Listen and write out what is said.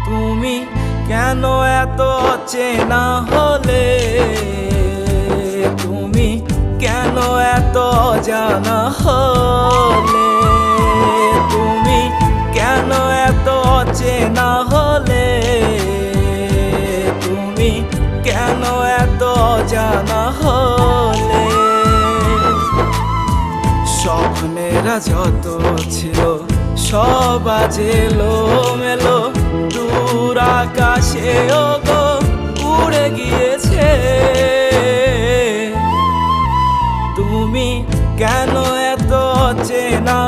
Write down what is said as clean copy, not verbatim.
তুমি কেন এত চেনা হলে, তুমি কেন এত জানা হলে, তুমি কেন এত চেনা হলে, তুমি কেন এত জানা হলে। স্বপ্নেরা যত ছিল সব আজ এলোমেলো, দূর আকাশেও গো উড়ে গিয়েছে। তুমি কেন এত চেনা